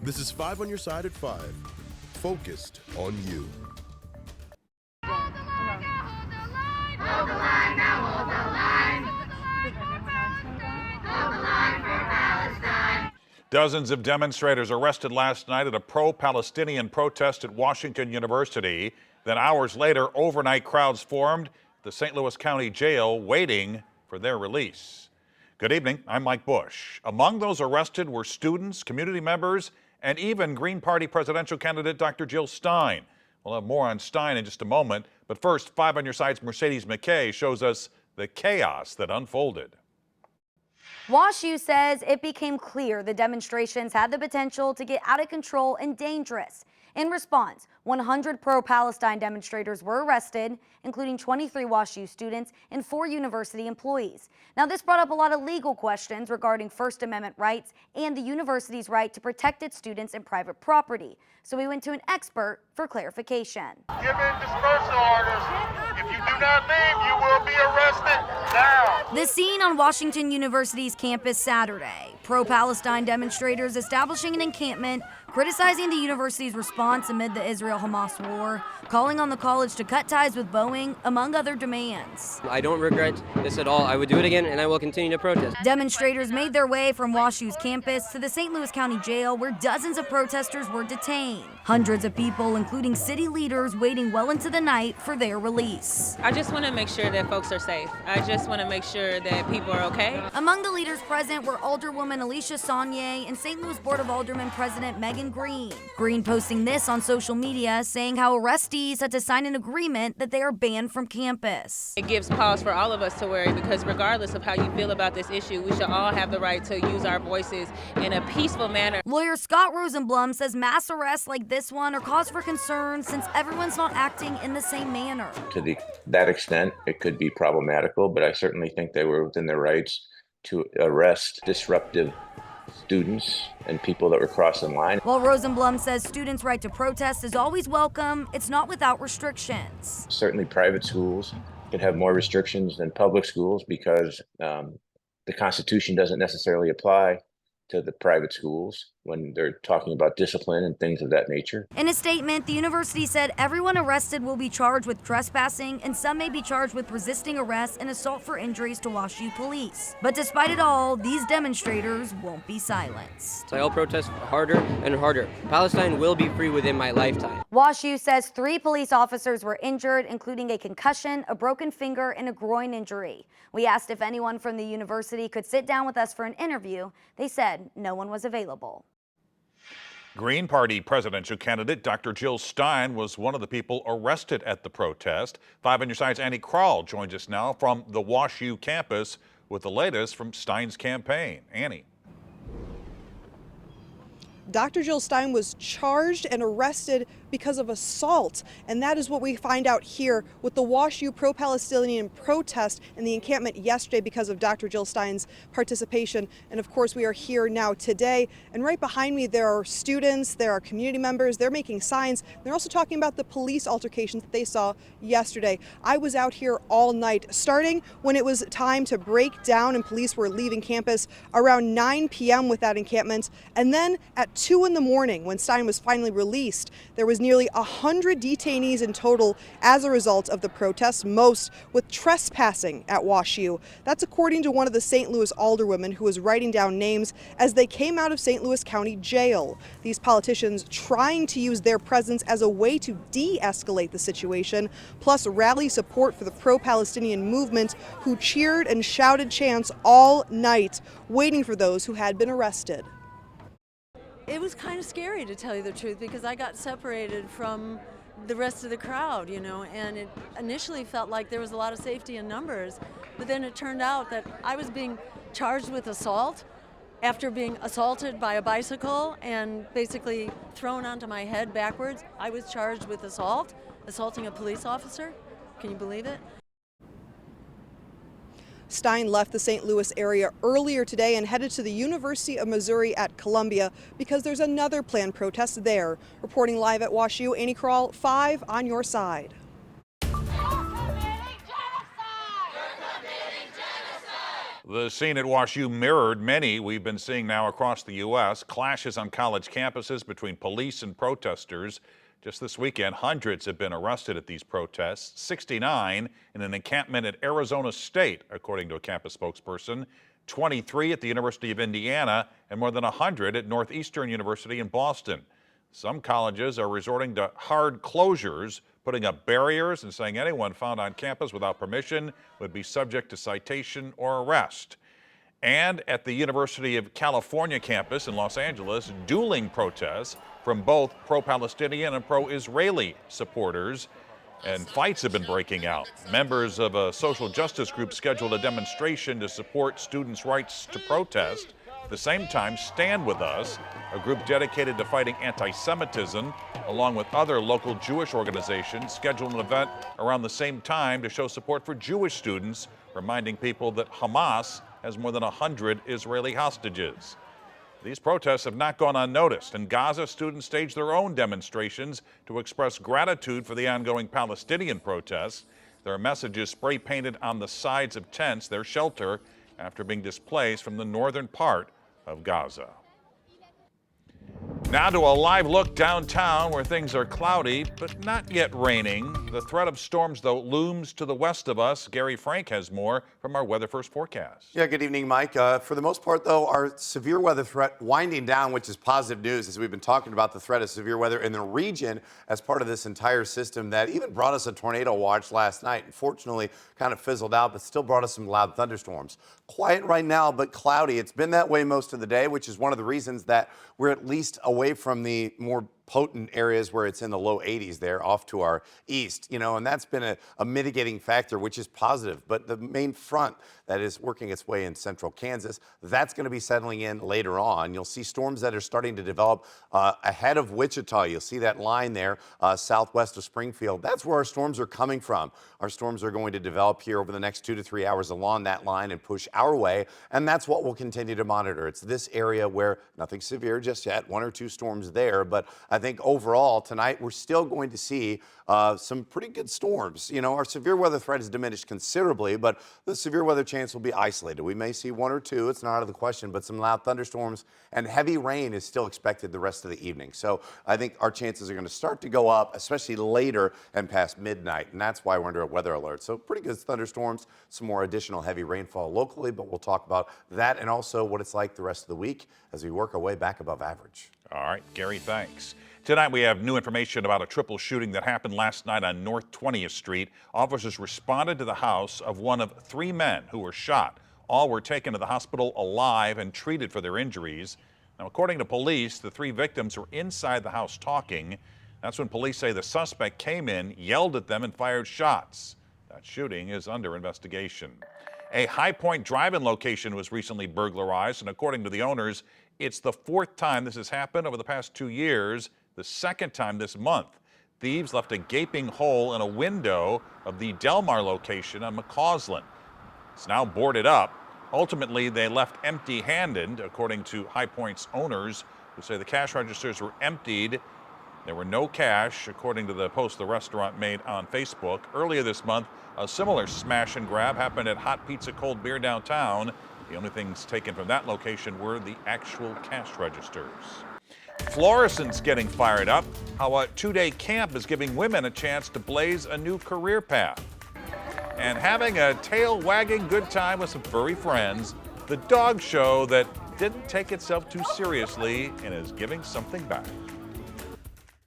This is 5 on your side at 5. Focused on you. Hold the line now, hold the line. Hold the line now, hold the line. Hold the line for Palestine. Dozens of demonstrators arrested last night at a pro-Palestinian protest at Washington University. Then hours later, overnight crowds formed at the St. Louis County Jail waiting for their release. Good evening, I'm Mike Bush. Among those arrested were students, community members, and even Green Party presidential candidate Dr. Jill Stein. We'll have more on Stein in just a moment, but first, 5 on your side's Mercedes McKay shows us the chaos that unfolded. WashU says it became clear the demonstrations had the potential to get out of control and dangerous. In response, 100 pro-Palestine demonstrators were arrested, including 23 WashU students and 4 university employees. Now, this brought up a lot of legal questions regarding First Amendment rights and the university's right to protect its students and private property. So we went to an expert for clarification. Given dispersal orders, if you do not leave, you will be arrested now. The scene on Washington University's campus Saturday. Pro-Palestine demonstrators establishing an encampment, criticizing the university's response amid the Israel-Hamas war, calling on the college to cut ties with Boeing, among other demands. I don't regret this at all. I would do it again, and I will continue to protest. Demonstrators made their way from WashU's campus to the St. Louis County Jail, where dozens of protesters were detained. Hundreds of people, including city leaders, waiting well into the night for their release. I just want to make sure that folks are safe. I just want to make sure that people are okay. Among the leaders present were Alderwoman Alicia Saunier and St. Louis Board of Aldermen President Megan Green. Green posting this on social media, saying how arrestees had to sign an agreement that they are banned from campus. It gives pause for all of us to worry, because regardless of how you feel about this issue, we should all have the right to use our voices in a peaceful manner. Lawyer Scott Rosenblum says mass arrests like this one are cause for concern since everyone's not acting in the same manner. To that extent, it could be problematical, but I certainly think they were within their rights to arrest disruptive students and people that were crossing the line. While Rosenblum says students' right to protest is always welcome, it's not without restrictions. Certainly private schools could have more restrictions than public schools because the Constitution doesn't necessarily apply to the private schools when they're talking about discipline and things of that nature. In a statement, the university said everyone arrested will be charged with trespassing and some may be charged with resisting arrest and assault for injuries to WashU police. But despite it all, these demonstrators won't be silenced. So I'll protest harder and harder. Palestine will be free within my lifetime. WashU says 3 police officers were injured, including a concussion, a broken finger, and a groin injury. We asked if anyone from the university could sit down with us for an interview. They said no one was available. Green Party presidential candidate Dr. Jill Stein was one of the people arrested at the protest. 5 on your side's Annie Krall joins us now from the WashU campus with the latest from Stein's campaign. Annie. Dr. Jill Stein was charged and arrested because of assault, and that is what we find out here with the WashU pro-Palestinian protest and the encampment yesterday because of Dr. Jill Stein's participation. And of course, we are here now today, and right behind me there are students, there are community members, they're making signs. They're also talking about the police altercations that they saw yesterday. I was out here all night, starting when it was time to break down and police were leaving campus around 9 p.m. with that encampment, and then at 2 in the morning when Stein was finally released, there was nearly 100 detainees in total as a result of the protests, most with trespassing at WashU. That's according to one of the St. Louis alderwomen who was writing down names as they came out of St. Louis County Jail. These politicians trying to use their presence as a way to de-escalate the situation, plus rally support for the pro-Palestinian movement, who cheered and shouted chants all night, waiting for those who had been arrested. It was kind of scary, to tell you the truth, because I got separated from the rest of the crowd, you know, and it initially felt like there was a lot of safety in numbers, but then it turned out that I was being charged with assault after being assaulted by a bicycle and basically thrown onto my head backwards. I was charged with assaulting a police officer. Can you believe it? Stein left the St. Louis area earlier today and headed to the University of Missouri at Columbia because there's another planned protest there. Reporting live at WashU, Annie Krall, 5 on your side. The scene at WashU mirrored many we've been seeing now across the U.S. Clashes on college campuses between police and protesters. Just this weekend, hundreds have been arrested at these protests, 69 in an encampment at Arizona State, according to a campus spokesperson, 23 at the University of Indiana, and more than 100 at Northeastern University in Boston. Some colleges are resorting to hard closures, putting up barriers and saying anyone found on campus without permission would be subject to citation or arrest. And at the University of California campus in Los Angeles, dueling protests from both pro-Palestinian and pro-Israeli supporters, and fights have been breaking out. Members of a social justice group scheduled a demonstration to support students' rights to protest. At the same time, Stand With Us, a group dedicated to fighting anti-Semitism, along with other local Jewish organizations, scheduled an event around the same time to show support for Jewish students, reminding people that Hamas has more than 100 Israeli hostages. These protests have not gone unnoticed. In Gaza, students staged their own demonstrations to express gratitude for the ongoing Palestinian protests. There are messages spray-painted on the sides of tents, their shelter, after being displaced from the northern part of Gaza. Now to a live look downtown where things are cloudy, but not yet raining. The threat of storms, though, looms to the west of us. Gary Frank has more from our Weather First forecast. Yeah, good evening, Mike. For the most part, though, our severe weather threat winding down, which is positive news, as we've been talking about the threat of severe weather in the region as part of this entire system that even brought us a tornado watch last night. Unfortunately, kind of fizzled out, but still brought us some loud thunderstorms. Quiet right now, but cloudy. It's been that way most of the day, which is one of the reasons that we're at least away from the more potent areas where it's in the low 80s there off to our east, and that's been a mitigating factor, which is positive. But the main front that is working its way in central Kansas, that's going to be settling in later on. You'll see storms that are starting to develop ahead of Wichita. You'll see that line there southwest of Springfield. That's where our storms are coming from. Our storms are going to develop here over the next 2 to 3 hours along that line and push our way, and that's what we'll continue to monitor. It's this area where nothing severe just yet, 1 or 2 storms there, but I think overall tonight we're still going to see some pretty good storms. Our severe weather threat has diminished considerably, but the severe weather chance will be isolated. We may see 1 or 2, it's not out of the question, but some loud thunderstorms and heavy rain is still expected the rest of the evening. So I think our chances are going to start to go up, especially later and past midnight, and that's why we're under a weather alert. So pretty good thunderstorms, some more additional heavy rainfall locally, but we'll talk about that and also what it's like the rest of the week as we work our way back above average. All right, Gary, thanks. Tonight we have new information about a triple shooting that happened last night on North 20th Street. Officers responded to the house of one of 3 men who were shot. All were taken to the hospital alive and treated for their injuries. Now, according to police, the 3 victims were inside the house talking. That's when police say the suspect came in, yelled at them, and fired shots. That shooting is under investigation. A High Point drive-in location was recently burglarized, and according to the owners, it's the 4th time this has happened over the past 2 years. The 2nd time this month. Thieves left a gaping hole in a window of the Delmar location on McCausland. It's now boarded up. Ultimately, they left empty-handed, according to High Point's owners, who say the cash registers were emptied. There were no cash, according to the post the restaurant made on Facebook. Earlier this month, a similar smash and grab happened at Hot Pizza Cold Beer downtown. The only things taken from that location were the actual cash registers. Florissant's getting fired up. How a 2-day camp is giving women a chance to blaze a new career path. And having a tail-wagging good time with some furry friends, the dog show that didn't take itself too seriously and is giving something back.